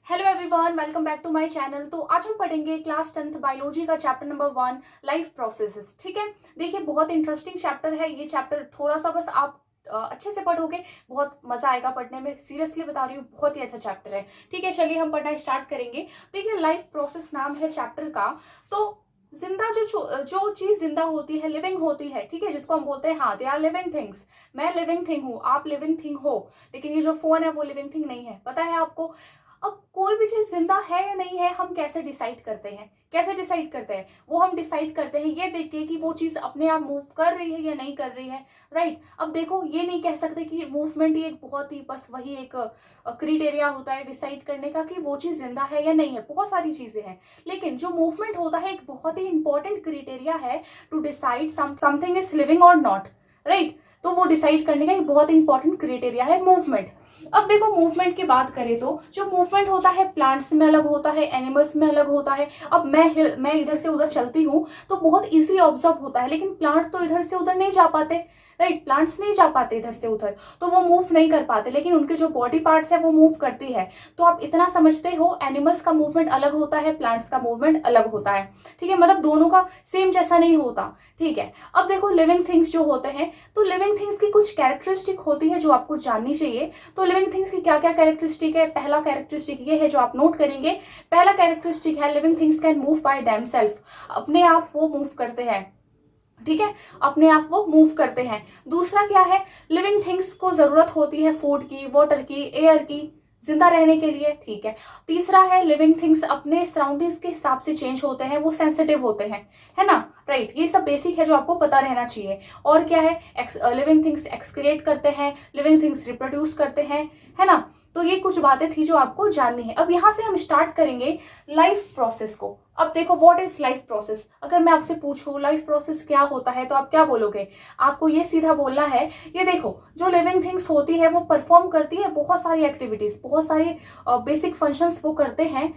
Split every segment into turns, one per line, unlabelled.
Hello everyone, welcome back to my channel. तो आज हम पढ़ेंगे क्लास 10th बायोलॉजी का चैप्टर नंबर 1 लाइफ प्रोसेसेस। ठीक है, देखिए बहुत इंटरेस्टिंग चैप्टर है ये चैप्टर। थोड़ा सा बस आप अच्छे से पढ़ोगे, बहुत मजा आएगा पढ़ने में। सीरियसली बता रही हूँ, बहुत ही अच्छा चैप्टर है। ठीक है, चलिए हम पढ़ना स्टार्ट करेंगे। देखिए लाइफ प्रोसेस नाम है चैप्टर का। तो जिंदा जो चीज जिंदा होती है, लिविंग होती है, ठीक है, जिसको हम बोलते हैं हाँ दे आर लिविंग थिंग्स। मैं लिविंग थिंग हूँ, आप लिविंग थिंग हो, लेकिन ये जो फोन है वो लिविंग थिंग नहीं है, पता है आपको। अब कोई भी चीज जिंदा है या नहीं है, हम कैसे डिसाइड करते हैं? कैसे डिसाइड करते हैं? वो हम डिसाइड करते हैं ये देख के कि वो चीज अपने आप मूव कर रही है या नहीं कर रही है। राइट, अब देखो ये नहीं कह सकते कि मूवमेंट ही एक बहुत ही बस वही एक क्राइटेरिया होता है डिसाइड करने का कि वो चीज जिंदा है या नहीं है। बहुत सारी चीजें हैं, लेकिन जो मूवमेंट होता है एक बहुत ही इंपॉर्टेंट क्राइटेरिया है to decide something is living और नॉट। राइट, तो वो डिसाइड करने का एक बहुत इंपॉर्टेंट क्राइटेरिया है मूवमेंट। अब देखो मूवमेंट की बात करें तो जो मूवमेंट होता है प्लांट्स में अलग होता है, एनिमल्स में अलग होता है। अब मैं इधर से उधर चलती हूँ तो बहुत इजीली ऑब्जर्व होता है, लेकिन प्लांट्स तो इधर से उधर नहीं जा पाते। राइट, प्लांट्स नहीं जा पाते इधर से उधर, तो वो मूव नहीं कर पाते, लेकिन उनके जो बॉडी पार्ट्स है वो मूव करती है। तो आप इतना समझते हो, एनिमल्स का मूवमेंट अलग होता है, प्लांट्स का मूवमेंट अलग होता है। ठीक है, मतलब दोनों का सेम जैसा नहीं होता। ठीक है, अब देखो लिविंग थिंग्स जो होते हैं, तो लिविंग थिंग्स की कुछ कैरेक्टरिस्टिक होती है जो आपको जाननी चाहिए। तो लिविंग थिंग्स की क्या क्या कैरेक्टरिस्टिक है? पहला कैरेक्टरिस्टिक ये है जो आप नोट करेंगे। पहला कैरेक्टरिस्टिक है living things can move by themselves, अपने आप वो मूव करते हैं। ठीक है, अपने आप वो मूव करते हैं। दूसरा क्या है? लिविंग थिंग्स को जरूरत होती है फूड की, वाटर की, एयर की, जिंदा रहने के लिए। ठीक है, तीसरा है लिविंग थिंग्स अपने सराउंडिंग्स के हिसाब से चेंज होते हैं, वो सेंसिटिव होते हैं, है ना। राइट, ये सब बेसिक है जो आपको पता रहना चाहिए। और क्या है? लिविंग थिंग्स एक्सक्रिएट करते हैं, लिविंग थिंग्स रिप्रोड्यूस करते हैं, है ना। तो ये कुछ बातें थी जो आपको जाननी है। अब यहाँ से हम स्टार्ट करेंगे लाइफ प्रोसेस को। अब देखो व्हाट इज लाइफ प्रोसेस। अगर मैं आपसे पूछूं लाइफ प्रोसेस क्या होता है, तो आप क्या बोलोगे? आपको ये सीधा बोलना है, ये देखो जो लिविंग थिंग्स होती है वो परफॉर्म करती है बहुत सारी एक्टिविटीज, बहुत सारे बेसिक फंक्शंस वो करते हैं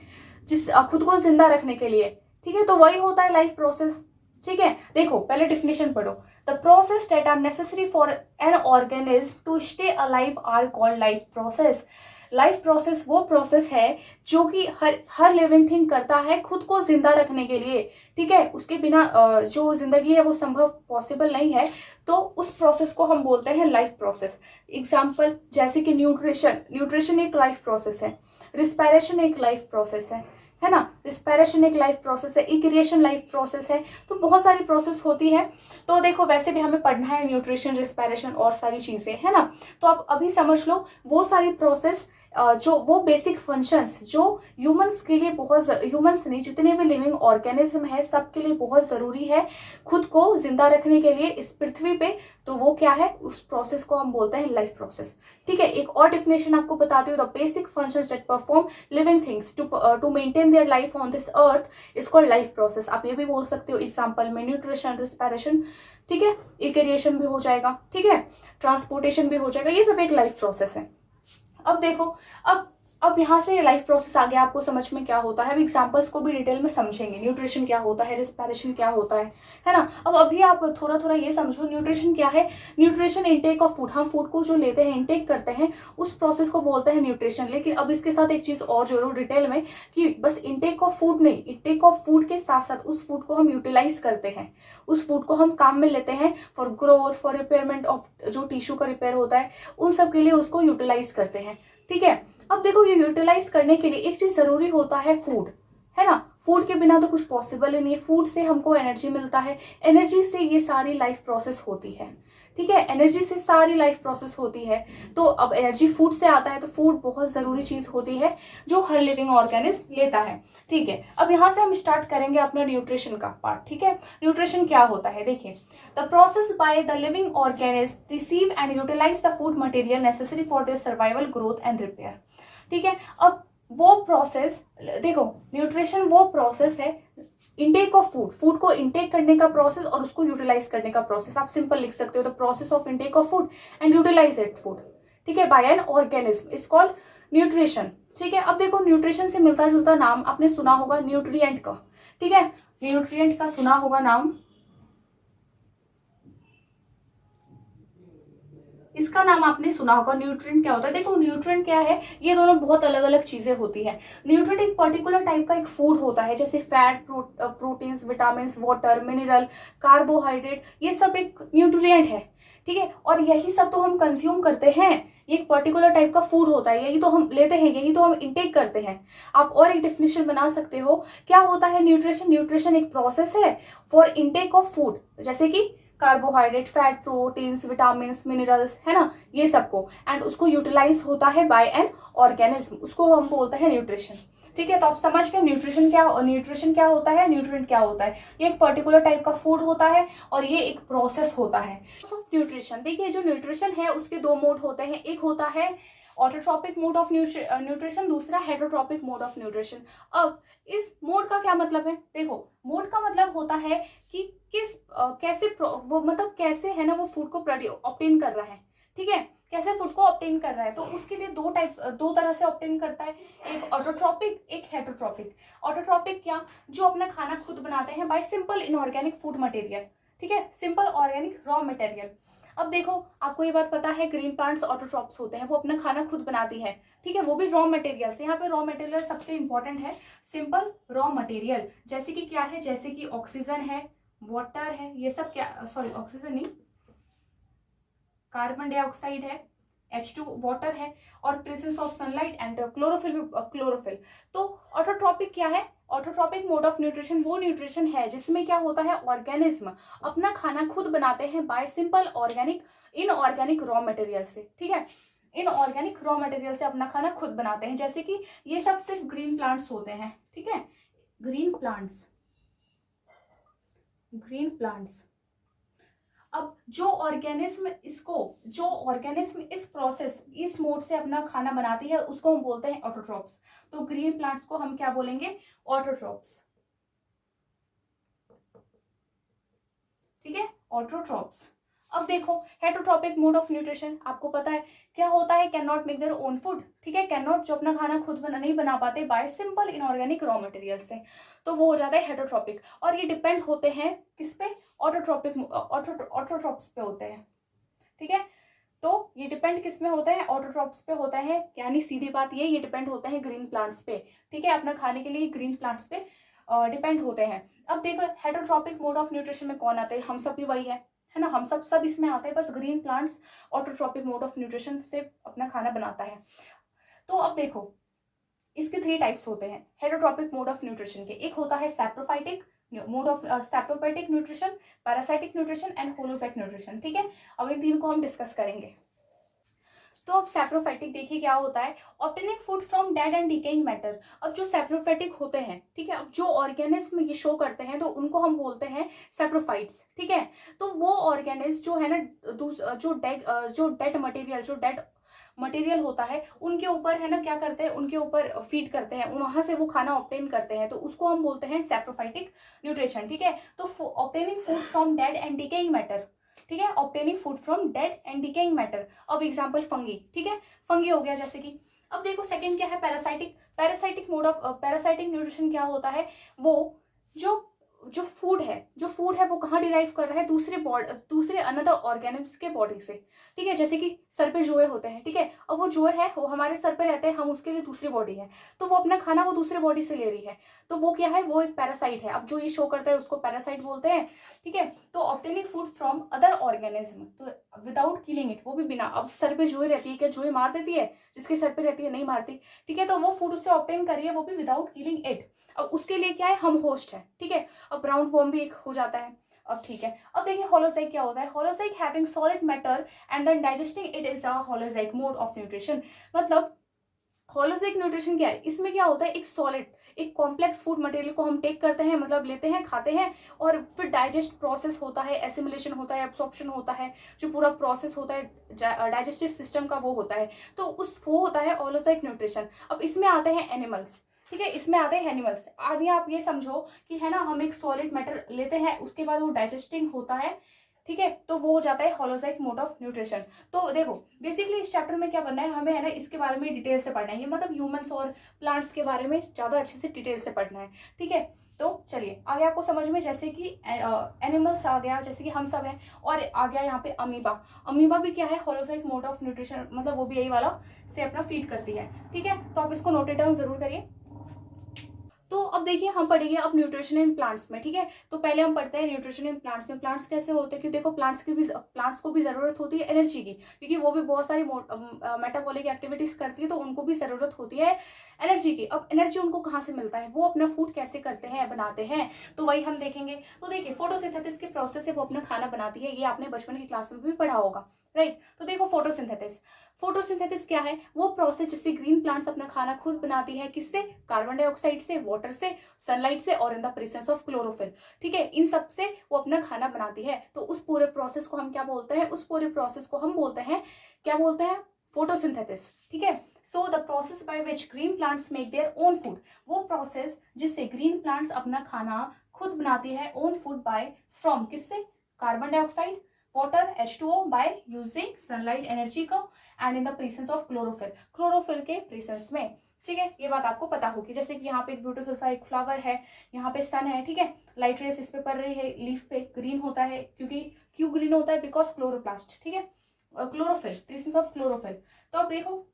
जिस खुद को जिंदा रखने के लिए। ठीक है, तो वही होता है लाइफ प्रोसेस। ठीक है, देखो पहले डिफिनेशन पढ़ो। The process that are necessary for an organism to stay alive are called life process. Life process वो प्रोसेस है जो कि हर हर लिविंग थिंग करता है खुद को जिंदा रखने के लिए। ठीक है, उसके बिना जो जिंदगी है वो संभव पॉसिबल नहीं है। तो उस प्रोसेस को हम बोलते हैं लाइफ प्रोसेस। एग्जाम्पल जैसे कि न्यूट्रिशन, न्यूट्रिशन एक लाइफ प्रोसेस है। रिस्पायरेशन एक लाइफ प्रोसेस है ना। रिस्पायरेशन एक लाइफ प्रोसेस है, इक्रिएशन लाइफ प्रोसेस है। तो बहुत सारी प्रोसेस होती है। तो देखो वैसे भी हमें पढ़ना है न्यूट्रिशन, रिस्पायरेशन और सारी चीजें, है ना। तो आप अभी समझ लो वो सारी प्रोसेस जो वो बेसिक फंक्शंस जो ह्यूमंस के लिए बहुत, ह्यूमंस नहीं जितने भी लिविंग ऑर्गेनिज्म है सबके लिए बहुत जरूरी है खुद को जिंदा रखने के लिए इस पृथ्वी पे। तो वो क्या है? उस प्रोसेस को हम बोलते हैं लाइफ प्रोसेस। ठीक है, एक और डेफिनेशन आपको बताती हूँ। The basic functions that perform living things to maintain their life on this earth is called life process. आप ये भी बोल सकते हो एग्जाम्पल में न्यूट्रिशन, रिस्पायरेशन, ठीक है, इक्रिएशन भी हो जाएगा, ठीक है, ट्रांसपोर्टेशन भी हो जाएगा, ये सब एक लाइफ प्रोसेस है। अब देखो, अब यहाँ से लाइफ प्रोसेस आ गया, आपको समझ में क्या होता है। अब एग्जांपल्स को भी डिटेल में समझेंगे। न्यूट्रिशन क्या होता है, रिस्पायरेशन क्या होता है ना। अब अभी आप थोड़ा थोड़ा ये समझो न्यूट्रिशन क्या है। न्यूट्रिशन इनटेक ऑफ फूड, हम फूड को जो लेते हैं, इनटेक करते हैं, उस प्रोसेस को बोलते हैं न्यूट्रिशन। लेकिन अब इसके साथ एक चीज और जोड़ो डिटेल में कि बस इनटेक ऑफ फूड नहीं, इनटेक ऑफ फूड के साथ साथ उस फूड को हम यूटिलाइज करते हैं, उस फूड को हम काम में लेते हैं for growth, for repayment of जो टिश्यू का रिपेयर होता है, उन सब के लिए उसको यूटिलाइज करते हैं। ठीक है, अब देखो ये यूटिलाइज करने के लिए एक चीज जरूरी होता है, फूड, है ना। फूड के बिना तो कुछ पॉसिबल ही नहीं है। फूड से हमको एनर्जी मिलता है, एनर्जी से ये सारी लाइफ प्रोसेस होती है। ठीक है, एनर्जी से सारी लाइफ प्रोसेस होती है। तो अब एनर्जी फूड से आता है, तो फूड बहुत जरूरी चीज होती है जो हर लिविंग ऑर्गेनिज्म लेता है। ठीक है, अब यहाँ से हम स्टार्ट करेंगे अपना न्यूट्रिशन का पार्ट। ठीक है, न्यूट्रिशन क्या होता है? देखिए, the process by the living organism receive and utilize the food material necessary for their survival, growth and repair. ठीक है, अब वो प्रोसेस, देखो न्यूट्रिशन वो प्रोसेस है, इनटेक ऑफ फूड, फूड को इनटेक करने का प्रोसेस और उसको यूटिलाइज करने का प्रोसेस। आप सिंपल लिख सकते हो the process of intake of food and utilize it food, ठीक है, by an organism is called nutrition. ठीक है, अब देखो न्यूट्रिशन से मिलता जुलता नाम आपने सुना होगा न्यूट्रिएंट का। ठीक है, न्यूट्रिएंट का सुना होगा नाम। इसका नाम आपने सुना होगा, न्यूट्रिएंट क्या होता है। देखो न्यूट्रिएंट क्या है, ये दोनों बहुत अलग अलग चीजें होती हैं। न्यूट्रिएंट एक पर्टिकुलर टाइप का एक फूड होता है, जैसे fat, proteins, vitamin, water, mineral, carbohydrate, ये सब एक न्यूट्रिएंट है। ठीक है, और यही सब तो हम कंज्यूम करते हैं। ये एक पर्टिकुलर टाइप का फूड होता है, यही तो हम लेते हैं, यही तो हम इंटेक करते हैं। आप और एक डेफिनेशन बना सकते हो, क्या होता है न्यूट्रिशन। न्यूट्रिशन एक प्रोसेस है फॉर इंटेक ऑफ फूड, जैसे कि carbohydrate, fat, proteins, vitamin, minerals, है ना, ये सबको, एंड उसको यूटिलाइज होता है बाय एन ऑर्गेनिज्म, उसको हम बोलते हैं न्यूट्रिशन। ठीक है, तो आप समझ गए न्यूट्रिशन क्या होता है, न्यूट्रिएंट क्या होता है। ये एक पर्टिकुलर टाइप का फूड होता है और ये एक प्रोसेस होता है ऑफ न्यूट्रिशन। देखिए जो न्यूट्रिशन है उसके दो मोड होते हैं, एक होता है ऑटोट्रॉपिक मोड ऑफ न्यूट्रिशन, दूसरा हेटरोट्रॉपिक मोड ऑफ न्यूट्रिशन। अब इस मोड का क्या मतलब है, देखो मोड का मतलब होता है कि किस कैसे वो मतलब कैसे है ना वो फूड को ऑप्टेन कर रहा है। ठीक है, कैसे फूड को ऑप्टेन कर रहा है, तो उसके लिए दो तरह से ऑप्टेन करता है, एक ऑटोट्रॉपिक, एक हेटरोट्रॉपिक। ऑटोट्रॉपिक क्या, जो अपना खाना खुद बनाते हैं bye simple inorganic food material. ठीक है, सिंपल ऑर्गेनिक रॉ मटेरियल। अब देखो आपको ये बात पता है, ग्रीन प्लांट्स ऑटोट्रॉप्स होते हैं, वो अपना खाना खुद बनाती है। ठीक है, वो भी रॉ मटेरियल से। यहाँ पे रॉ मटेरियल सबसे इंपॉर्टेंट है, सिंपल रॉ मटेरियल, जैसे कि क्या है, जैसे कि ऑक्सीजन है, वाटर है, ये सब क्या, सॉरी ऑक्सीजन नहीं, कार्बन डाइऑक्साइड है, H2 वाटर है, और presence of sunlight and chlorophyll, chlorophyll. तो ऑटोट्रॉपिक क्या है, ऑटोट्रॉपिक मोड ऑफ न्यूट्रिशन वो न्यूट्रिशन है जिसमें क्या होता है, ऑर्गेनिज्म अपना खाना खुद बनाते हैं bye simple organic inorganic raw material से। ठीक है, इनऑर्गेनिक रॉ मटेरियल से अपना खाना खुद बनाते हैं, जैसे कि ये सब सिर्फ ग्रीन प्लांट्स होते हैं। ठीक है, ग्रीन प्लांट्स, ग्रीन प्लांट्स। अब जो ऑर्गेनिज्म इस प्रोसेस, इस मोड से अपना खाना बनाती है, उसको हम बोलते हैं ऑटोट्रॉप्स। तो ग्रीन प्लांट्स को हम क्या बोलेंगे, ऑटोट्रॉप्स। ठीक है, ऑटोट्रॉप्स। अब देखो हेटरोट्रॉपिक मोड ऑफ न्यूट्रिशन, आपको पता है क्या होता है, can not make their own food. ठीक है, कैन नॉट, जो अपना खाना खुद नहीं बना पाते bye simple inorganic raw material से, तो वो हो जाता है हेटरोट्रॉपिक। और ये डिपेंड होते हैं किस पे, ऑटोट्रॉपिक, ऑटोट्रॉप्स पे होते हैं। ठीक है, तो ये डिपेंड किस में होते हैं, ऑटोट्रॉप्स पे होता है, यानी सीधी बात ये डिपेंड होते हैं ग्रीन प्लांट्स पे। ठीक है, अपना खाने के लिए ग्रीन प्लांट्स पे डिपेंड होते हैं। अब देखो हेटरोट्रॉपिक मोड ऑफ न्यूट्रिशन में कौन आते हैं, हम सब भी वही है ना, हम सब इसमें आते हैं, बस green plants autotrophic mode of nutrition से अपना खाना बनाता है। तो अब देखो इसके 3 टाइप्स होते हैं हेटरोट्रॉपिक मोड ऑफ न्यूट्रिशन के, एक होता है saprophytic mode of saprophytic nutrition, parasitic nutrition and holozoic nutrition. ठीक है, अब इन 3 को हम डिस्कस करेंगे। तो अब सैप्रोफाइटिक देखिए क्या होता है, obtaining food from dead and decaying matter. अब जो सैप्रोफाइटिक होते हैं, ठीक है, अब जो ऑर्गेनिज्म ये शो करते हैं तो उनको हम बोलते हैं सैप्रोफाइट्स। ठीक है, तो वो ऑर्गेनिज्म जो है ना, जो डेड मटेरियल, जो डेड मटेरियल होता है उनके ऊपर है ना, क्या करते हैं, उनके ऊपर फीड करते हैं, वहां से वो खाना ऑब्टेन करते हैं, तो उसको हम बोलते हैं सैप्रोफाइटिक न्यूट्रिशन। ठीक है, तो obtaining food from dead and decaying matter. ठीक है, obtaining food from dead and decaying matter. अब एग्जांपल फंगी। ठीक है, फंगी हो गया जैसे कि। अब देखो सेकंड क्या है, parasitic. Parasitic mode of parasitic nutrition क्या होता है, वो जो जो फूड है वो कहाँ डिराइव कर रहा है, दूसरे अनदर ऑर्गेनिम्स के बॉडी से। ठीक है, जैसे कि सर पे जोए होते हैं। ठीक है, अब वो जोए है वो हमारे सर पे रहते हैं, हम उसके लिए दूसरी बॉडी है, तो वो अपना खाना वो दूसरे बॉडी से ले रही है, तो वो क्या है, वो एक पैरासाइट है। अब जो ये शो करता है उसको पैरासाइट बोलते हैं। ठीक है, तो obtaining food from other organism, तो विदाउट किलिंग इट, वो भी बिना, अब सर पे जोए रहती है, क्या जोए मार देती है, जिसके सर पे रहती है नहीं मारती। ठीक है, तो वो फूड उससे ऑब्टेन करिए, वो भी विदाउट किलिंग इट। अब उसके लिए क्या है, हम होस्ट है। ठीक है, अब राउंड फॉर्म भी एक हो जाता है। अब ठीक है, अब देखिए होलोसाइक क्या होता है, holozoic having solid matter and then digesting it is a holozoic mode of nutrition. मतलब होलोसाइक न्यूट्रिशन क्या है, इसमें क्या होता है, एक सॉलिड, एक कॉम्प्लेक्स फूड मटेरियल को हम टेक करते हैं, मतलब लेते हैं, खाते हैं, और फिर डाइजेस्ट प्रोसेस होता है, एसिमिलेशन होता है, एब्सॉर्प्शन होता है, जो पूरा प्रोसेस होता है डाइजेस्टिव सिस्टम का वो होता है, तो वो होता है होलोसाइक न्यूट्रिशन। अब इसमें आते हैं एनिमल्स। ठीक है, इसमें आते हैं एनिमल्स। आगे आप ये समझो कि है ना, हम एक सॉलिड मैटर लेते हैं, उसके बाद वो डाइजेस्टिंग होता है। ठीक है, तो वो हो जाता है होलोजाइक मोड ऑफ न्यूट्रिशन। तो देखो बेसिकली इस चैप्टर में क्या पढ़ना है हमें, है ना, इसके बारे में डिटेल से पढ़ना है, ये मतलब ह्यूमंस और प्लांट्स के बारे में ज़्यादा अच्छे से डिटेल से पढ़ना है। ठीक है, तो चलिए आगे आपको समझ में, जैसे कि एनिमल्स आ गया, जैसे कि हम सब हैं, और आ गया यहाँ पे अमीबा। अमीबा भी क्या है, होलोजाइक मोड ऑफ न्यूट्रिशन, मतलब वो भी यही वाला से अपना फीड करती है। ठीक है, तो आप इसको नोटेड डाउन जरूर करिए। तो अब देखिए हम पढ़ेंगे अब न्यूट्रिशन इन प्लांट्स में। ठीक है, तो पहले हम पढ़ते हैं न्यूट्रिशन इन प्लांट्स में। प्लांट्स कैसे होते हैं, कि देखो प्लांट्स को भी जरूरत होती है एनर्जी की, क्योंकि वो भी बहुत सारी मेटाबॉलिक एक्टिविटीज करती है, तो उनको भी जरूरत होती है एनर्जी की। अब एनर्जी उनको कहाँ से मिलता है, वो अपना फूड कैसे करते हैं, बनाते हैं, तो वही हम देखेंगे। तो देखिए फोटोसिंथेसिस के प्रोसेस से वो अपना खाना बनाती है, ये आपने बचपन की क्लास में भी पढ़ा होगा, राइट। तो देखो फोटोसिंथेसिस क्या है, वो प्रोसेस जिससे ग्रीन प्लांट्स अपना खाना खुद बनाती है, किससे, कार्बन डाइऑक्साइड से, वाटर से, सनलाइट से, और इन द प्रेजेंस ऑफ क्लोरोफिल। ठीक है, इन सब से वो अपना खाना बनाती है। तो उस पूरे प्रोसेस को हम क्या बोलते हैं, उस पूरे प्रोसेस को हम बोलते हैं, क्या बोलते हैं, फोटोसिंथेसिस। ठीक है, so the process by which green plants make their own food, वो प्रोसेस जिससे ग्रीन प्लांट्स अपना खाना खुद बनाती है, ओन फूड बाय, फ्रॉम, किससे, carbon dioxide, water H2O, by using sunlight energy को, and in the presence of chlorophyll के प्रेजेंस में। ठीक है, ये बात आपको पता होगी। जैसे कि यहाँ पे एक ब्यूटीफुल सा एक फ्लावर है, यहाँ पे सन है, ठीक है, लाइट रेस इस पे पड़ रही है, लीफ पे ग्रीन होता है, क्योंकि क्यों ग्रीन होता है, बिकॉज क्लोरोप्लास्ट। ठीक है, क्लोरोफिल, प्रेजेंस ऑफ क्लोरोफिल। तो अब देखो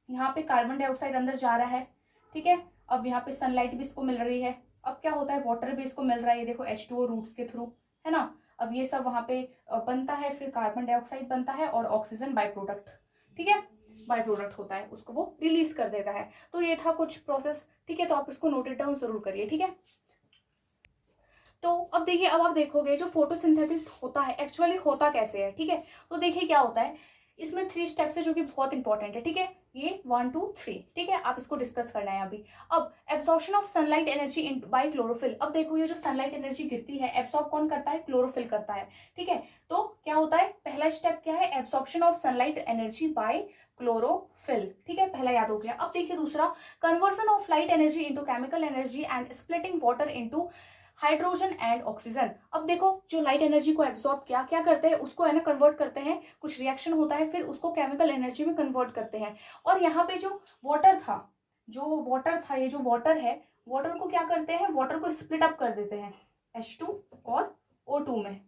यहाँ पे कार्बन डाइऑक्साइड अंदर जा रहा है, ठीक है, अब यहाँ पे सनलाइट भी इसको मिल रही है, अब क्या होता है, वाटर भी इसको मिल रहा है, ये देखो H2O रूट्स के थ्रू, है ना। अब ये सब वहां पे बनता है, फिर कार्बन डाइऑक्साइड बनता है और ऑक्सीजन बाय प्रोडक्ट। ठीक है, बाय प्रोडक्ट होता है, उसको वो रिलीज कर देता है। तो ये था कुछ प्रोसेस। ठीक है, तो आप इसको नोटेड डाउन जरूर करिए। ठीक है, तो अब देखिए, अब आप देखोगे जो फोटोसिंथेसिस होता है एक्चुअली होता कैसे है। ठीक है, तो देखिए क्या होता है, इसमें 3 स्टेप्स है जो कि बहुत इंपॉर्टेंट है। ठीक है, ये 1 2 3, ठीक है, आप इसको डिस्कस करना है अभी। अब absorption of sunlight energy in by chlorophyll. अब देखो ये जो सनलाइट एनर्जी गिरती है, एब्सॉर्ब कौन करता है, क्लोरोफिल करता है। ठीक है, तो क्या होता है, पहला स्टेप क्या है, absorption of sunlight energy by chlorophyll. ठीक है, पहला याद हो गया। अब देखिए दूसरा, conversion of light energy into chemical energy and splitting water into hydrogen and oxygen. अब देखो जो लाइट एनर्जी को एब्सॉर्ब किया, क्या करते हैं, उसको है ना कन्वर्ट करते हैं, कुछ रिएक्शन होता है, फिर उसको केमिकल एनर्जी में कन्वर्ट करते हैं। और यहाँ पे जो वाटर था, ये जो वाटर है, वाटर को क्या करते हैं, वाटर को स्प्लिट अप कर देते हैं H2 और O2 में।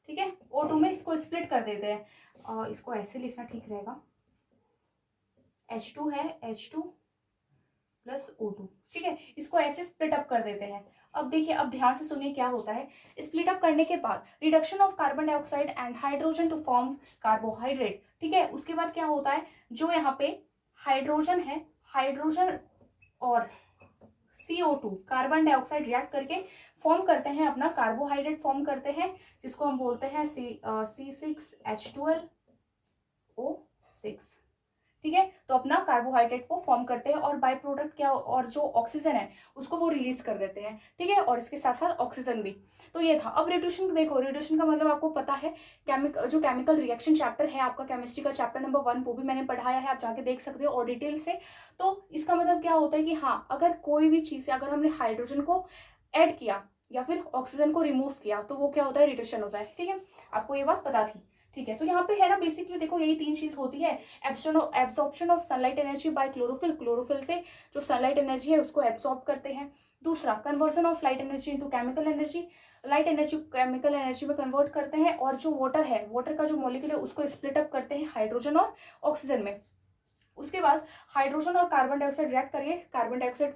ठीक है, O2 में इसको स्प्लिट कर देते हैं। इसको ऐसे लिखना ठीक रहेगा, H2 है, H2 प्लस O2। ठीक है, इसको ऐसे स्प्लिट अप कर देते हैं। अब देखिए, अब ध्यान से सुनिए क्या होता है, स्प्लिट अप करने के बाद reduction of carbon dioxide and hydrogen to form carbohydrate. ठीक है, उसके बाद क्या होता है, जो यहाँ पे हाइड्रोजन है, हाइड्रोजन और CO2 कार्बन डाइऑक्साइड रिएक्ट करके फॉर्म करते हैं, अपना कार्बोहाइड्रेट फॉर्म करते हैं, जिसको हम बोलते हैं C6H12O6। ठीक है, तो अपना कार्बोहाइड्रेट वो फॉर्म करते हैं, और बाय प्रोडक्ट क्या, और जो ऑक्सीजन है उसको वो रिलीज कर देते हैं। ठीक है, और इसके साथ साथ ऑक्सीजन भी। तो ये था। अब रेडिएशन देखो, रेडिएशन का मतलब आपको पता है, जो केमिकल रिएक्शन चैप्टर है आपका केमिस्ट्री का, चैप्टर नंबर 1, वो भी मैंने पढ़ाया है, आप जाके देख सकते हो और डिटेल से। तो इसका मतलब क्या होता है कि हाँ, अगर कोई भी चीज, अगर हमने हाइड्रोजन को ऐड किया या फिर ऑक्सीजन को रिमूव किया, तो वो क्या होता है, रेडिएशन होता है। ठीक है, आपको ये बात पता थी। ठीक है, तो यहाँ पे है ना बेसिकली देखो यही 3 चीज होती है, absorption of sunlight energy by chlorophyll से जो सनलाइट एनर्जी है उसको एब्सॉर्ब करते हैं। दूसरा, conversion of light energy into chemical energy, light energy chemical energy में कन्वर्ट करते हैं, और जो वाटर है, वाटर का जो मॉलिक्यूल है उसको स्प्लिट अप करते हैं हाइड्रोजन और ऑक्सीजन में। उसके बाद हाइड्रोजन और कार्बन डाइऑक्साइड रिएक्ट करके कार्बन डाइऑक्साइड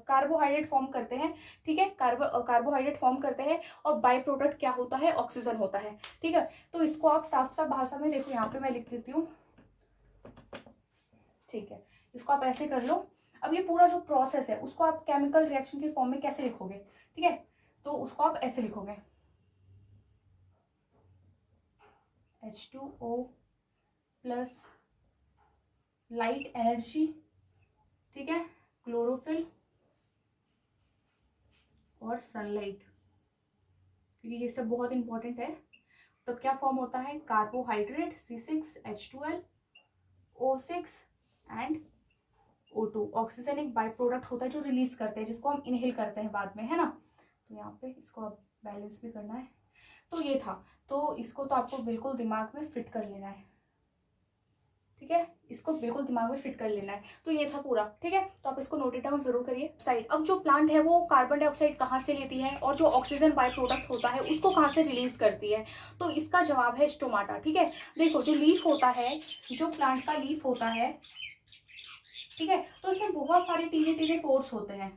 कार्बोहाइड्रेट फॉर्म करते हैं। ठीक है, कार्बोहाइड्रेट फॉर्म करते हैं, और बाय प्रोडक्ट क्या होता है, ऑक्सीजन होता है। ठीक है, तो इसको आप साफ साफ भाषा में देखो, यहाँ पे मैं लिख देती हूँ। ठीक है, इसको आप ऐसे कर लो। अब ये पूरा जो प्रोसेस है उसको आप केमिकल रिएक्शन के फॉर्म में कैसे लिखोगे, ठीक है, तो उसको आप ऐसे लिखोगे, H2O प्लस लाइट एनर्जी, ठीक है, क्लोरोफिल और सनलाइट, क्योंकि ये सब बहुत इंपॉर्टेंट है। तो क्या फॉर्म होता है, carbohydrate C6H12O6 and O2। Oxygen एक बाय प्रोडक्ट होता है जो रिलीज करते हैं, जिसको हम इनहेल करते हैं बाद में, है ना। तो यहाँ पे इसको अब बैलेंस भी करना है। तो ये था, तो इसको तो आपको बिल्कुल दिमाग में फिट कर लेना है, ठीक है, इसको बिल्कुल दिमाग में फिट कर लेना है। तो ये था पूरा, ठीक है, तो आप इसको नोट डाउन जरूर करिए। साइड, अब जो प्लांट है वो कार्बन डाइऑक्साइड कहाँ से लेती है और जो ऑक्सीजन बाय प्रोडक्ट होता है उसको कहाँ से रिलीज करती है, तो इसका जवाब है स्टोमाटा, ठीक है। देखो जो लीफ होता है, जो प्लांट का लीफ होता है, ठीक है, तो इसमें बहुत सारे टीने टीने पोर्स होते हैं,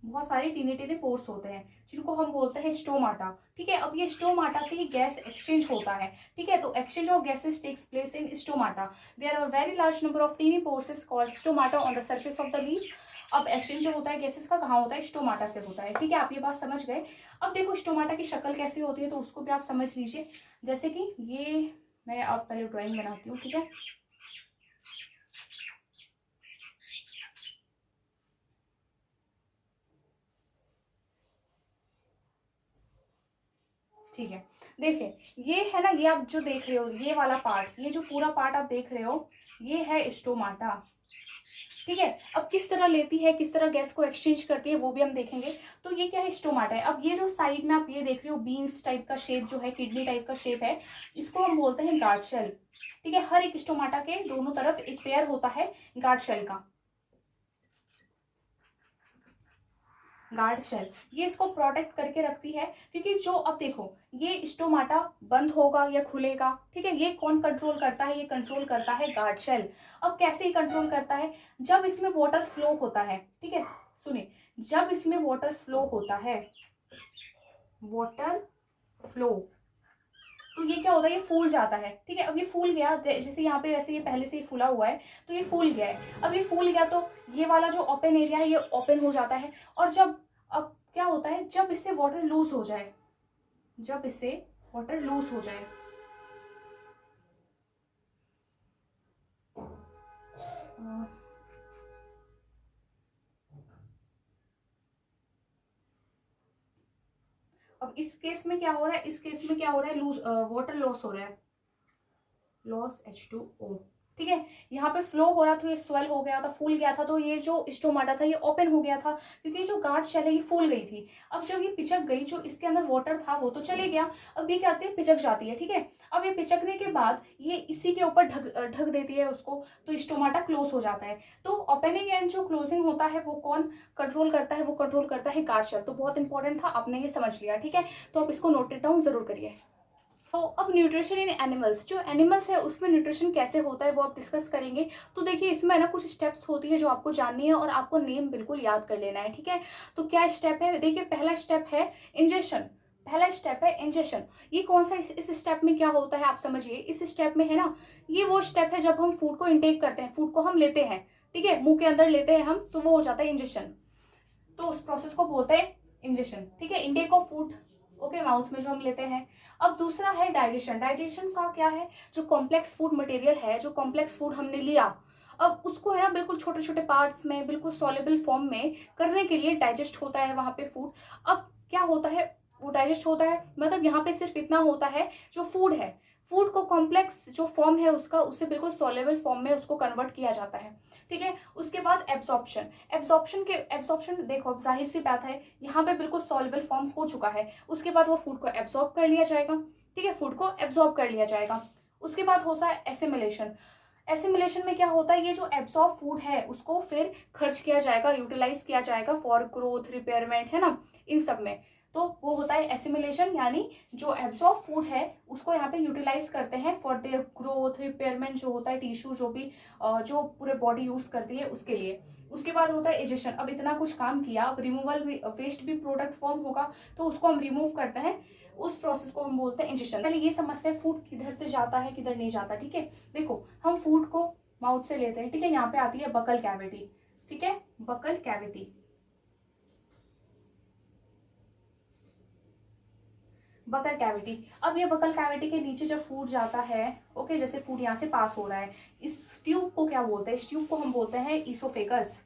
बहुत सारे टीने टीने पोर्स होते हैं जिनको हम बोलते हैं स्टोमाटा, ठीक है। अब ये स्टोमाटा से ही गैस एक्सचेंज होता है, ठीक है, तो exchange of gases takes place in stomata. There are very large number of tiny pores is called stomata on the surface of the leaf. अब एक्सचेंज जो होता है गैसेस का कहाँ होता है, स्टोमाटा से होता है, ठीक है, आप ये बात समझ गए। अब देखो स्टोमाटा की शक्ल कैसी होती है तो उसको भी आप समझ लीजिए। जैसे कि ये मैं अब पहले ड्राइंग बनाती हूँ, ठीक है। ठीक है, देखिए ये है ना, ये आप जो देख रहे हो ये वाला पार्ट, ये जो पूरा पार्ट आप देख रहे हो ये है स्टोमाटा, ठीक है। अब किस तरह लेती है, किस तरह गैस को एक्सचेंज करती है वो भी हम देखेंगे। तो ये क्या है, स्टोमाटा है। अब ये जो साइड में आप ये देख रहे हो बीन्स टाइप का शेप जो है, किडनी टाइप का शेप है, इसको हम बोलते हैं गार्ड शेल, ठीक है। हर एक स्टोमाटा के दोनों तरफ एक पेयर होता है गार्ड शेल का, गार्ड शेल, ये इसको प्रोटेक्ट करके रखती है। क्योंकि जो अब देखो ये स्टोमाटा बंद होगा या खुलेगा, ठीक है, ये कौन कंट्रोल करता है, ये कंट्रोल करता है गार्ड शेल। अब कैसे ये कंट्रोल करता है, जब इसमें वाटर फ्लो होता है, ठीक है, सुनिए, जब इसमें वाटर फ्लो होता है, वाटर फ्लो, तो ये क्या होता है, ये फूल जाता है, ठीक है। अब ये फूल गया, जैसे यहाँ पे वैसे ये पहले से ही फूला हुआ है, तो ये फूल गया है। अब ये फूल गया तो ये वाला जो ओपन एरिया है ये ओपन हो जाता है। और जब, अब क्या होता है, जब इससे वाटर लूज हो जाए, जब इससे वाटर लूज हो जाए, अब इस केस में क्या हो रहा है, इस केस में क्या हो रहा है, लूज वाटर लॉस हो रहा है, लॉस H2O, ठीक है। यहाँ पे फ्लो हो रहा था, ये स्वेल हो गया था, फूल गया था, तो ये जो स्टोमाटा था ये ओपन हो गया था, क्योंकि जो गार्ड शेल है ये फूल गई थी। अब जब ये पिचक गई, जो इसके अंदर वाटर था वो तो चले गया, अब ये क्या करती है, पिचक जाती है, ठीक है। अब ये पिचकने के बाद ये इसी के ऊपर ढक ढक देती है उसको, तो स्टोमाटा क्लोज हो जाता है। तो ओपनिंग एंड जो क्लोजिंग होता है वो कौन कंट्रोल करता है, वो कंट्रोल करता है गार्ड शेल। तो बहुत इंपॉर्टेंट था, आपने ये समझ लिया, ठीक है, तो आप इसको नोट डाउन जरूर करिए। तो अब न्यूट्रिशन इन एनिमल्स, जो एनिमल्स है उसमें न्यूट्रिशन कैसे होता है वो आप डिस्कस करेंगे। तो देखिए इसमें ना कुछ स्टेप्स होती है जो आपको जाननी है और आपको नेम बिल्कुल याद कर लेना है, ठीक है। तो क्या स्टेप है, देखिए पहला स्टेप है इंजेक्शन, पहला स्टेप है इंजेक्शन। ये कौन सा, इस स्टेप में क्या होता है आप समझिए। इस स्टेप में है ना, ये वो स्टेप है जब हम फूड को इंटेक करते हैं, फूड को हम लेते हैं, ठीक है, मुंह के अंदर लेते हैं हम, तो वो हो जाता है इंजेक्शन। तो उस प्रोसेस को बोलते हैं इंजेक्शन, ठीक है, intake of food, okay, mouth में जो हम लेते हैं। अब दूसरा है डाइजेशन। डाइजेशन का क्या है, जो कॉम्प्लेक्स फूड मटेरियल है, जो कॉम्प्लेक्स फूड हमने लिया, अब उसको है ना बिल्कुल छोटे छोटे पार्ट्स में, बिल्कुल सॉलेबल फॉर्म में करने के लिए डाइजेस्ट होता है वहां पे फूड। अब क्या होता है, वो डाइजेस्ट होता है, मतलब यहाँ पे सिर्फ इतना होता है, जो फूड है, फूड को कॉम्प्लेक्स जो फॉर्म है उसका, उससे बिल्कुल सॉलेबल फॉर्म में उसको कन्वर्ट किया जाता है, ठीक है। उसके बाद एब्जॉर्प्शन, एब्जॉर्प्शन देखो अब जाहिर सी बात है, यहाँ पे बिल्कुल सॉल्युबल फॉर्म हो चुका है, उसके बाद वो फूड को एब्जॉर्ब कर लिया जाएगा, ठीक है, फूड को एब्जॉर्ब कर लिया जाएगा। उसके बाद होता है एसिमिलेशन। एसिमिलेशन में क्या होता है, ये जो एब्जॉर्ब फूड है उसको फिर खर्च किया जाएगा, यूटिलाइज किया जाएगा फॉर ग्रोथ, रिपेयरमेंट, है ना, इन सब में। तो वो होता है एसिमिलेशन, यानी जो एब्जॉर्ब फूड है उसको यहाँ पे यूटिलाइज करते हैं फॉर देयर ग्रोथ, रिपेयरमेंट, जो होता है टिश्यू, जो भी जो पूरे बॉडी यूज करती है उसके लिए। उसके बाद होता है एजेशन। अब इतना कुछ काम किया, अब रिमूवल भी, वेस्ट भी प्रोडक्ट फॉर्म होगा तो उसको हम रिमूव करते हैं, उस प्रोसेस को हम बोलते हैं इंजेक्शन। पहले ये समझते हैं फूड किधर से जाता है किधर नहीं जाता, ठीक है। देखो हम फूड को माउथ से लेते हैं, ठीक है, यहाँ पे आती है बकल कैविटी, ठीक है, बकल कैविटी, बकल कैविटी। अब ये बकल कैविटी के नीचे जब फूड जाता है, ओके, जैसे फूड यहाँ से पास हो रहा है, इस ट्यूब को क्या बोलते हैं, इस ट्यूब को हम बोलते हैं ईसोफेगस।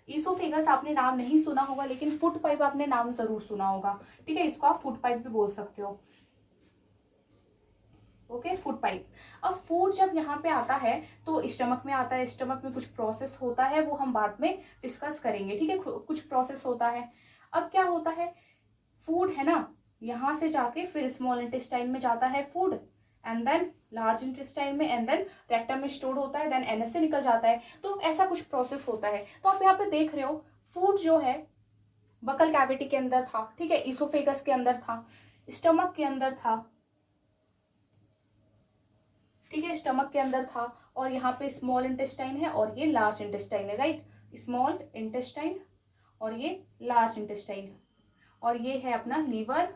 ईसोफेगस आपने नाम नहीं सुना होगा, लेकिन फूड पाइप आपने नाम जरूर सुना होगा, ठीक है, इसको आप फूड पाइप भी बोल सकते हो। Okay, food pipe. अब फूड जब यहाँ पे आता है तो स्टमक में आता है, स्टमक में कुछ प्रोसेस होता है, वो हम बाद में डिस्कस करेंगे, ठीक है, कुछ प्रोसेस होता है। अब क्या होता है, फूड है ना, यहाँ से जाके फिर स्मॉल इंटेस्टाइन में जाता है food, and then large intestine में, एंड देन रेक्टम में स्टोर होता है, देन एनएस से निकल जाता है। तो ऐसा कुछ प्रोसेस होता है। तो आप यहाँ पे देख रहे हो फूड जो है बकल कैविटी के अंदर था, ठीक है, इसोफेगस के अंदर था, स्टमक के अंदर था, ठीक है, स्टमक के अंदर था, और यहाँ पे स्मॉल इंटेस्टाइन है और ये लार्ज इंटेस्टाइन है, राइट, स्मॉल इंटेस्टाइन और ये लार्ज इंटेस्टाइन, और ये है अपना लीवर,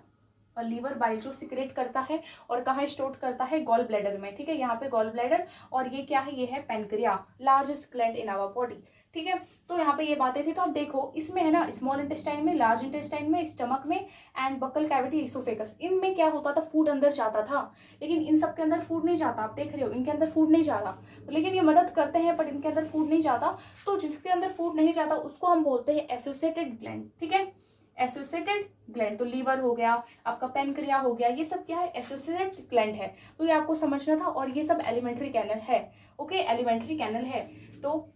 और लीवर बाइल जो सिक्रेट करता है और कहाँ स्टोर करता है, गॉल ब्लैडर में, ठीक है, यहाँ पे गॉल ब्लैडर, और ये क्या है, ये है pancreas, largest gland in our body, ठीक है। तो यहाँ पे ये बातें थी। तो आप देखो इसमें है ना, स्मॉल इंटेस्टाइन में, लार्ज इंटेस्टाइन में, स्टमक में, एंड बकल कैविटी, इसोफेगस, इनमें क्या होता था, फूड अंदर जाता था, लेकिन इन सब के अंदर फूड नहीं जाता। आप देख रहे हो इनके अंदर फूड नहीं जाता, लेकिन ये मदद करते हैं, बट इनके अंदर फूड नहीं जाता। तो जिसके अंदर फूड नहीं जाता उसको हम बोलते हैं एसोसिएटेड ग्लैंड, ठीक है, एसोसिएटेड ग्लैंड। तो लीवर हो गया, आपका पेनक्रिया हो गया, ये सब क्या है, एसोसिएटेड ग्लैंड है। तो ये आपको समझना था। और ये सब एलिमेंट्री कैनल है, ओके, एलिमेंट्री कैनल है। तो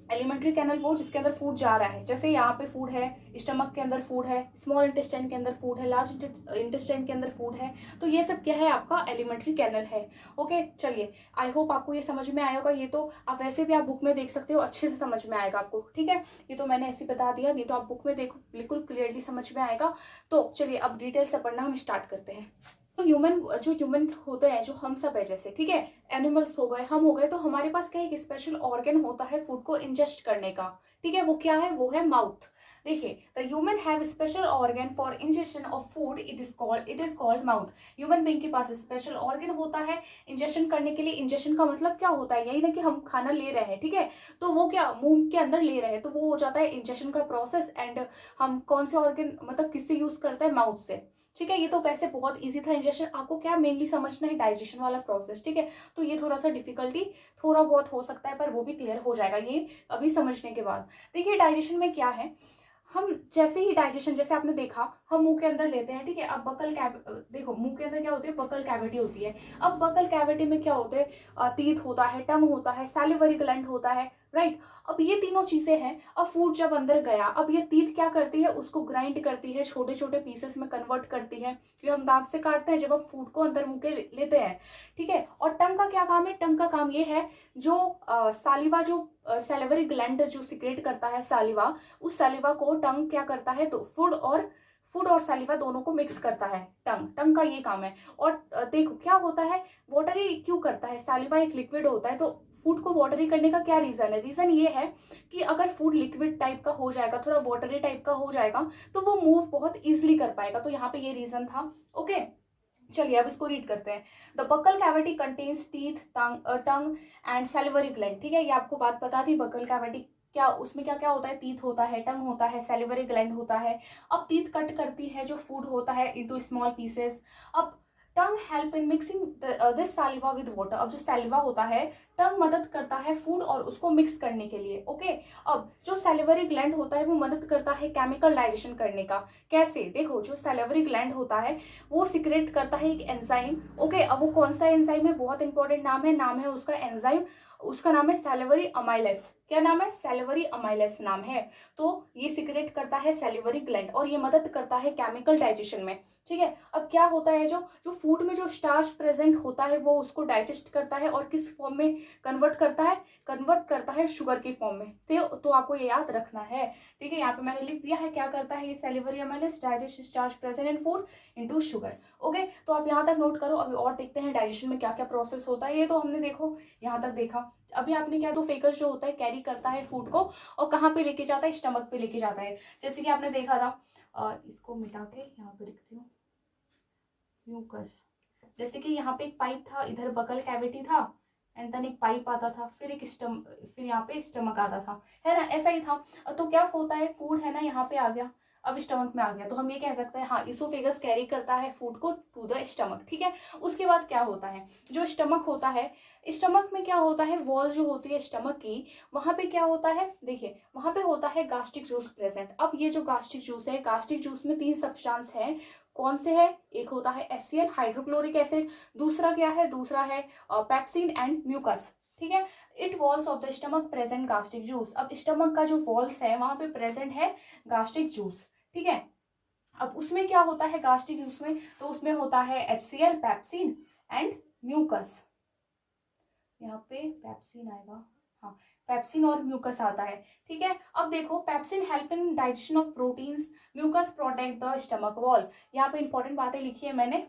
एलिमेंट्री कैनल वो जिसके अंदर फूड जा रहा है, जैसे यहाँ पे फूड है, स्टमक के अंदर फूड है, स्मॉल इंटेस्टाइन के अंदर फूड है, लार्ज इंटेस्टाइन के अंदर फूड है। तो ये सब क्या है, आपका एलिमेंट्री कैनल है। ओके, चलिए, आई होप आपको ये समझ में आया होगा। ये तो आप वैसे भी आप बुक में देख सकते हो, अच्छे से समझ में आएगा आपको, ठीक है। ये तो मैंने ऐसे बता दिया, ये तो आप बुक में देखो, बिल्कुल क्लियरली समझ में आएगा। तो चलिए अब डिटेल से पढ़ना हम स्टार्ट करते हैं। तो ह्यूमन होते हैं, जो हम सब है जैसे, ठीक है, एनिमल्स हो गए, हम हो गए, तो हमारे पास क्या एक स्पेशल ऑर्गन होता है फूड को इंजेस्ट करने का, ठीक है। वो क्या है, वो है माउथ। देखिए, the human have special organ for ingestion of food, it is called mouth. Human being के पास स्पेशल ऑर्गन होता है इंजेशन करने के लिए। इंजेशन का मतलब क्या होता है, यही ना कि हम खाना ले रहे हैं, ठीक है, तो वो क्या मुंह के अंदर ले रहे हैं, तो वो हो जाता है इंजेशन का प्रोसेस। एंड हम कौन से ऑर्गन मतलब किससे यूज करते हैं, माउथ से, ठीक है। ये तो वैसे बहुत इजी था इंजेक्शन, आपको क्या मेनली समझना है, डाइजेशन वाला प्रोसेस, ठीक है। तो ये थोड़ा सा डिफिकल्टी थोड़ा बहुत हो सकता है, पर वो भी क्लियर हो जाएगा ये अभी समझने के बाद। देखिए डाइजेशन में क्या है, हम जैसे ही डाइजेशन, जैसे आपने देखा, हम मुंह के अंदर लेते हैं, ठीक है। अब देखो मुंह के अंदर क्या होती है, बकल कैविटी होती है। अब बकल कैविटी में क्या होते हैं, टीथ होता है, टंग होता है, सैलिवरी ग्लैंड होता है, राइट। अब ये तीनों चीजें हैं। अब फूड जब अंदर गया, अब ये टीथ क्या करती है, उसको ग्राइंड करती है, छोटे छोटे पीसेस में कन्वर्ट करती है, क्योंकि हम दांत से काटते हैं जब हम फूड को अंदर मुंह के लेते हैं, ठीक है। और टंग का क्या काम है, टंग का काम ये है, जो सालिवा, जो सैलिवरी ग्लैंड जो सिक्रेट करता है सालिवा, उस सालिवा को टंग क्या करता है, तो फूड और सालिवा दोनों को मिक्स करता है। टंग का ये काम है। और देखो क्या होता है, वाटरी क्यों करता है, सालिवा एक लिक्विड होता है, तो फूड को वाटरी करने का क्या रीजन है, रीजन ये है कि अगर फूड लिक्विड टाइप का हो जाएगा, थोड़ा वाटरी टाइप का हो जाएगा, तो वो मूव बहुत इजीली कर पाएगा। तो यहाँ पे ये रीजन था, ओके। चलिए अब इसको रीड करते हैं। The buccal cavity contains teeth, tongue and salivary gland, ठीक है। ये आपको बात पता थी, बकल कैविटी क्या, उसमें क्या क्या होता है, टीथ होता है, टंग होता है, सैलिवरी ग्लैंड होता है। अब टीथ कट करती है जो फूड होता है इनटू स्मॉल पीसेस। अब tongue help in mixing this saliva with water. अब जो सैलिवा होता है, टंग मदद करता है फूड और उसको मिक्स करने के लिए, ओके। अब जो सैलिवरी ग्लैंड होता है वो मदद करता है केमिकल डाइजेशन करने का। कैसे, देखो जो सैलिवरी ग्लैंड होता है वो सिक्रेट करता है एक एंजाइम, ओके। अब वो कौन सा एंजाइम है, बहुत इंपॉर्टेंट नाम है उसका एंजाइम, उसका नाम है सैलिवरी अमाइलेस। क्या नाम है, सैलिवरी अमाइलेस नाम है। तो ये सिक्रेट करता है सैलिवरी ग्लैंड और ये मदद करता है केमिकल डाइजेशन में, ठीक है। अब क्या होता है, जो फूड में जो स्टार्च प्रेजेंट होता है वो उसको डाइजेस्ट करता है और किस फॉर्म में कन्वर्ट करता है शुगर की फॉर्म में। तो आपको ये याद रखना है, ठीक है। यहाँ पे मैंने लिख दिया है क्या करता है ये salivary amylase, digest starch present in food into sugar, okay. तो आप यहाँ तक नोट करो। अभी और देखते हैं डाइजेशन में क्या क्या प्रोसेस होता है। ये तो हमने देखो यहाँ तक देखा। अभी आपने क्या, तो फेकस जो होता है कैरी करता है फूड को और कहाँ पे लेके जाता है, स्टमक पे लेके जाता है। जैसे कि आपने देखा था, और इसको मिटा के यहाँ पे लिखती हूँ, म्यूकस। जैसे कि यहाँ पे एक पाइप था, इधर बकल कैविटी था, एंड देन एक पाइप आता था, फिर यहाँ पे स्टमक आता था, है ना, ऐसा ही था। तो क्या होता है, फूड है ना यहाँ पे आ गया, अब स्टमक में आ गया, तो हम ये कह सकते हैं हाँ, इसोफेगस कैरी करता है फूड को टू द स्टमक, ठीक है। उसके बाद क्या होता है, जो स्टमक होता है, स्टमक में क्या होता है, वॉल जो होती है स्टमक की, वहां पे क्या होता है, देखिए वहां पे होता है गास्ट्रिक जूस प्रेजेंट। अब ये जो गास्ट्रिक जूस है, गास्ट्रिक जूस में 3 सब्सटेंस है, कौन से है, एक होता है HCl हाइड्रोक्लोरिक एसिड, दूसरा क्या है, दूसरा है पेप्सिन एंड म्यूकस। ठीक है, it walls of the stomach present gastric juice. अब स्टमक का जो वॉल्स है वहां पे प्रेजेंट है गास्ट्रिक जूस। ठीक है, अब उसमें क्या होता है गास्ट्रिक जूस में, तो उसमें होता है HCl, पेप्सिन एंड म्यूकस। यहाँ पे पेप्सिन आएगा, हाँ पेप्सिन और म्यूकस आता है। ठीक है, अब देखो pepsin help in digestion of proteins, mucus protect the stomach wall. यहाँ पे इंपॉर्टेंट बातें लिखी है मैंने,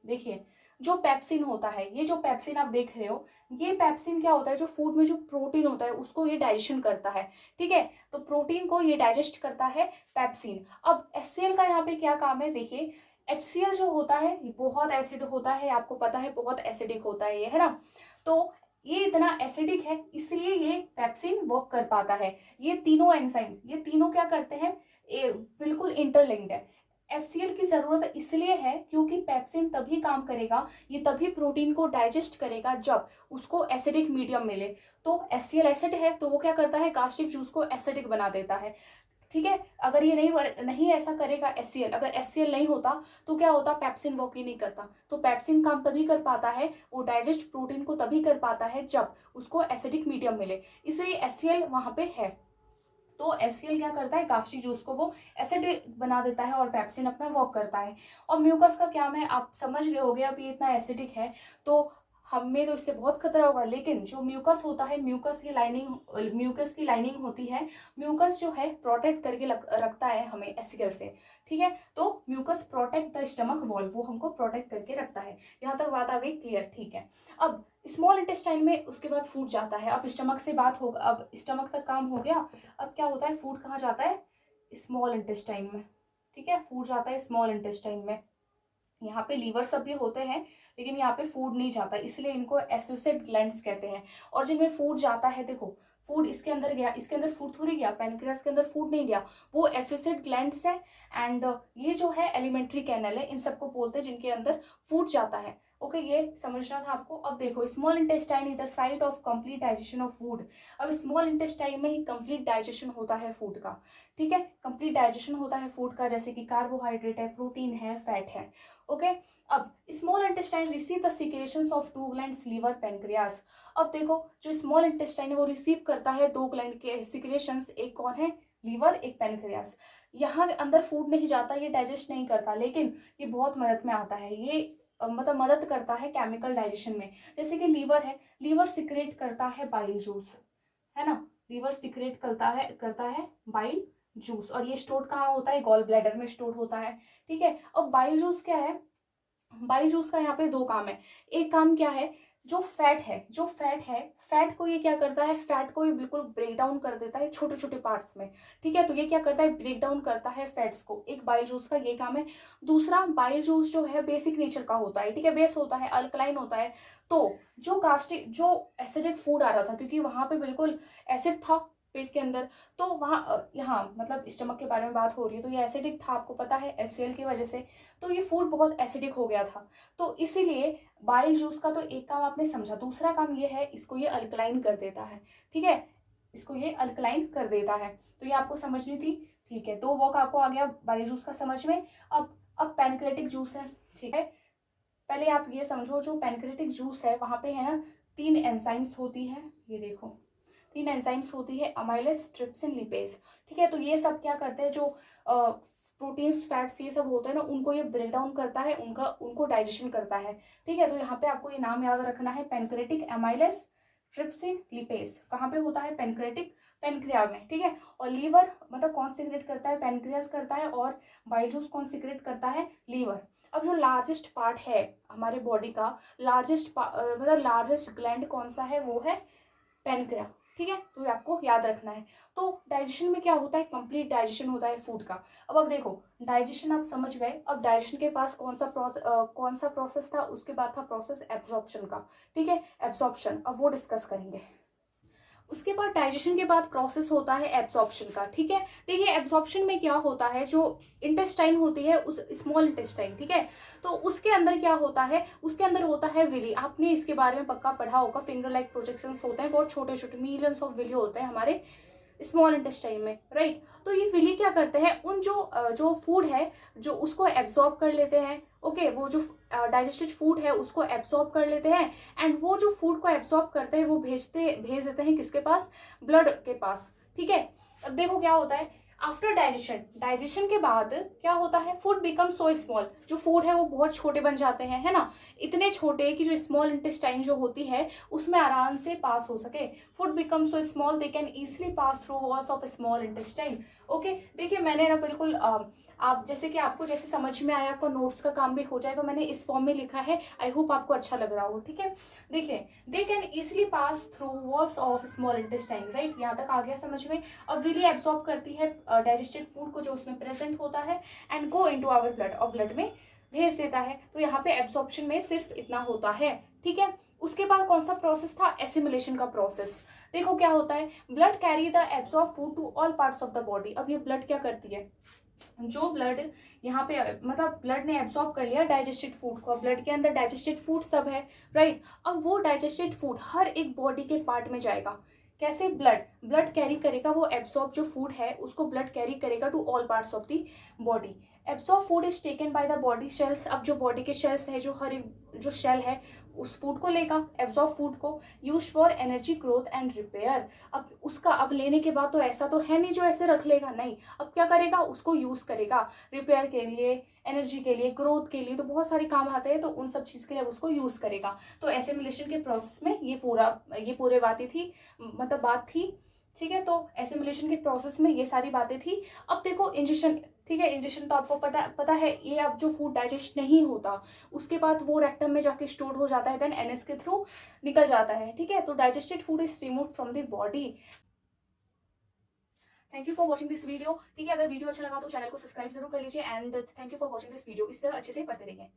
देखिए जो पेप्सिन होता है, ये जो पेप्सिन आप देख रहे हो, ये पेप्सिन क्या होता है, जो फूड में जो प्रोटीन होता है उसको ये डाइजेशन करता है। ठीक है, तो प्रोटीन को ये डाइजेस्ट करता है पेप्सिन। अब HCl का यहाँ पे क्या काम है, देखिए HCl जो होता है ये बहुत एसिड होता है, आपको पता है बहुत एसिडिक होता है ये, है ना। तो ये इतना एसिडिक है इसलिए ये पेप्सिन वर्क कर पाता है। ये तीनों एंजाइम, ये तीनों क्या करते हैं, बिल्कुल इंटरलिंक्ड है। HCl की जरूरत इसलिए है क्योंकि पेप्सिन तभी काम करेगा, ये तभी प्रोटीन को डाइजेस्ट करेगा जब उसको एसिडिक मीडियम मिले। तो HCl एसिड है तो वो क्या करता है, गास्ट्रिक जूस को एसिडिक बना देता है। ठीक है, अगर ये नहीं ऐसा करेगा HCl, अगर HCl नहीं होता तो क्या होता, पेप्सिन वर्क ही नहीं करता। तो पेप्सिन काम तभी कर पाता है, वो डाइजेस्ट प्रोटीन को तभी कर पाता है जब उसको एसिडिक मीडियम मिले, इसलिए HCl वहां पे है। तो HCl क्या करता है, गास्ट्रिक जूस को वो एसिडिक बना देता है और पेप्सिन अपना वर्क करता है। और म्यूकस का क्या है, आप समझ गए होगे, अब ये इतना एसिडिक है तो हमें तो इससे बहुत खतरा होगा, लेकिन जो म्यूकस होता है, म्यूकस की लाइनिंग होती है, म्यूकस जो है प्रोटेक्ट करके रखता है हमें HCl से। ठीक है, तो mucus protect the stomach wall, वो हमको प्रोटेक्ट करके रखता है। यहाँ तक बात आ गई क्लियर। ठीक है, अब स्मॉल इंटेस्टाइन में उसके बाद फूड जाता है। अब स्टमक से बात होगा, अब स्टमक तक काम हो गया, अब क्या होता है, फूड कहाँ जाता है, स्मॉल इंटेस्टाइन में। ठीक है, फूड जाता है स्मॉल इंटेस्टाइन में। यहाँ पे लीवर सब भी होते हैं लेकिन यहाँ पे फूड नहीं जाता, इसलिए इनको एसोसिएट ग्लैंड्स कहते हैं। और जिनमें फूड जाता है, देखो फूड इसके अंदर गया, इसके अंदर फूड थोड़ी गया, पैनक्रियास के अंदर फूड नहीं गया, वो एसोसिएट ग्लैंड्स है। एंड ये जो है एलिमेंट्री कैनल है, इन सबको बोलते हैं जिनके अंदर फूड जाता है। ओके, ये समझना था आपको। अब देखो small intestine is the site of complete digestion of food. अब स्मॉल इंटेस्टाइन में ही कंप्लीट डाइजेशन होता है फूड का। ठीक है, कंप्लीट डाइजेशन होता है फूड का, जैसे कि कार्बोहाइड्रेट है, प्रोटीन है, फैट है। ओके, अब small intestine receive the secretions of two glands, liver, pancreas. अब देखो जो स्मॉल इंटेस्टाइन है वो रिसीव करता है दो ग्लैंड के सिक्रेशंस, एक कौन है, लीवर, एक पैनक्रियास। यहाँ अंदर फूड नहीं जाता, ये डाइजेस्ट नहीं करता, लेकिन ये बहुत मदद में आता है। ये मतलब मदद करता है केमिकल डाइजेशन में। जैसे कि लीवर है, लीवर सिक्रेट करता है बाइल जूस, है ना, लीवर सिक्रेट करता है बाइल जूस, और ये स्टोर कहाँ होता है, गॉल ब्लैडर में स्टोर होता है। ठीक है, अब बाइल जूस क्या है, बाइल जूस का यहाँ पे दो काम है। एक काम क्या है, जो फैट है, फैट को ये क्या करता है, फैट को ये बिल्कुल ब्रेक डाउन कर देता है छोटे छोटे पार्ट्स में। ठीक है, तो ये क्या करता है, ब्रेक डाउन करता है फैट्स को। एक बाइल जूस का ये काम है। दूसरा, बाइल जूस जो है बेसिक नेचर का होता है। ठीक है, बेस होता है, अल्कलाइन होता है। तो जो एसिडिक फूड आ रहा था, क्योंकि वहां पे बिल्कुल एसिड था पेट के अंदर, तो वहाँ यहाँ मतलब स्टमक के बारे में बात हो रही है, तो ये एसिडिक था, आपको पता है HCl की वजह से, तो ये फूड बहुत एसिडिक हो गया था। तो इसीलिए बाइल जूस का तो एक काम आपने समझा, दूसरा काम ये है, इसको ये अल्कलाइन कर देता है। ठीक है, इसको ये अल्कलाइन कर देता है, तो ये आपको समझनी थी। ठीक है, तो वर्क आपको आ गया बाइल जूस का समझ में। अब पैनक्रेटिक जूस है। ठीक है, पहले आप ये समझो, जो पैनक्रेटिक जूस है वहां पे है ना 3 एंजाइम्स होती है, ये देखो 3 एंजाइम्स होती है, अमाइलेज, ट्रिप्सिन, लिपेज। ठीक है, तो ये सब क्या करते हैं, जो प्रोटीन्स, फैट्स ये सब होते हैं ना, उनको ये ब्रेक डाउन करता है, उनको डाइजेशन करता है। ठीक है, तो यहाँ पे आपको ये नाम याद रखना है, पैनक्रेटिक, अमाइलेज, ट्रिप्सिन, लिपेज। कहाँ पे होता है, पैनक्रेटिक, पैनक्रिया में। ठीक है, और लीवर मतलब कौन सिक्रेट करता है, पैनक्रियास करता है, और बाइल जूस कौन सिक्रेट करता है, लीवर। अब जो लार्जेस्ट पार्ट है हमारे बॉडी का, लार्जेस्ट ग्लैंड कौन सा है, वो है पैनक्रिया। ठीक है, तो ये आपको याद रखना है। तो डाइजेशन में क्या होता है, कंप्लीट डाइजेशन होता है फूड का। अब देखो डाइजेशन आप समझ गए, अब डाइजेशन के पास कौन सा प्रोसेस था, उसके बाद था प्रोसेस एब्जॉर्प्शन का। ठीक है, एब्जॉर्प्शन अब वो डिस्कस करेंगे। उसके बाद डाइजेशन के बाद प्रोसेस होता है एब्जॉर्प्शन का। ठीक है, देखिए एब्जॉर्प्शन में क्या होता है, जो इंटेस्टाइन होती है, उस स्मॉल इंटेस्टाइन, ठीक है, तो उसके अंदर क्या होता है, उसके अंदर होता है विली। आपने इसके बारे में पक्का पढ़ा होगा, फिंगर लाइक प्रोजेक्शंस होते हैं, बहुत छोटे छोटे मिलियंस ऑफ विली होते हैं हमारे स्मॉल इंटेस्टाइन में, राइट। तो ये विली क्या करते हैं, उन जो फूड है जो उसको एब्जॉर्ब कर लेते हैं, ओके, वो जो डाइजेस्टेड फूड है उसको एब्जॉर्ब कर लेते हैं, एंड वो जो फूड को एब्जॉर्ब करते हैं वो भेज देते हैं किसके पास, ब्लड के पास, ठीक है। अब देखो क्या होता है, आफ्टर डाइजेशन के बाद क्या होता है, फूड बिकम सो स्मॉल, जो फूड है वो बहुत छोटे बन जाते हैं, है ना, इतने छोटे कि जो स्मॉल इंटेस्टाइन जो होती है उसमें आराम से पास हो सके। Food become so small they can easily pass through walls of small intestine. Okay, देखिए मैंने ना बिल्कुल आप जैसे कि आपको जैसे समझ में आया, आपको नोट्स का काम भी हो जाए, तो मैंने इस फॉर्म में लिखा है, आई होप आपको अच्छा लग रहा हो, ठीक है। देखिए, they can easily pass through walls of small intestine, right, यहाँ तक आ गया समझ में। अब विली एब्जॉर्ब करती है डाइजेस्टेड फूड को जो उसमें प्रेजेंट होता है, and go into our blood, और ब्लड में भेज देता है। तो यहाँ पे एब्जॉर्प्शन में सिर्फ इतना होता है, ठीक है। उसके बाद कौन सा प्रोसेस था, एसिमिलेशन का प्रोसेस। देखो क्या होता है, blood carry the absorb food to all parts of the body. अब ये ब्लड क्या करती है, जो ब्लड यहाँ पे मतलब ब्लड ने एब्जॉर्ब कर लिया डाइजेस्टेड फूड को, ब्लड के अंदर डाइजेस्टेड फूड सब है, राइट। अब वो डाइजेस्टेड फूड हर एक बॉडी के पार्ट में जाएगा, कैसे, ब्लड कैरी करेगा, वो एब्जॉर्ब जो फूड है उसको ब्लड कैरी करेगा to all parts of the body. Absorb food is taken by the body cells. अब जो बॉडी के सेल्स है, जो हर एक जो सेल है उस फूड को लेगा, एब्जॉर्ब फूड को, use for energy growth and repair. अब उसका अब लेने के बाद तो ऐसा तो है नहीं जो ऐसे रख लेगा, नहीं, अब क्या करेगा, उसको यूज करेगा रिपेयर के लिए, एनर्जी के लिए, ग्रोथ के लिए, तो बहुत सारे काम आते हैं, तो उन सब चीज के लिए उसको यूज करेगा। तो एसिमिलेशन के प्रोसेस में ये पूरे बातें थी, मतलब बात थी, ठीक है। तो एसिमिलेशन के प्रोसेस में ये सारी बातें थी। अब देखो इंजेक्शन, ठीक है, इंजेक्शन तो आपको पता है, ये अब जो फूड डाइजेस्ट नहीं होता उसके बाद वो रेक्टम में जाके स्टोर हो जाता है, देन एनएस के थ्रू निकल जाता है, ठीक है। तो digested food is remove from the body. Thank you for watching this video, ठीक है। अगर वीडियो अच्छा लगा तो चैनल को सब्सक्राइब जरूर कर लीजिए, and thank you for watching this video. इस तरह अच्छे से पढ़ते रहिए।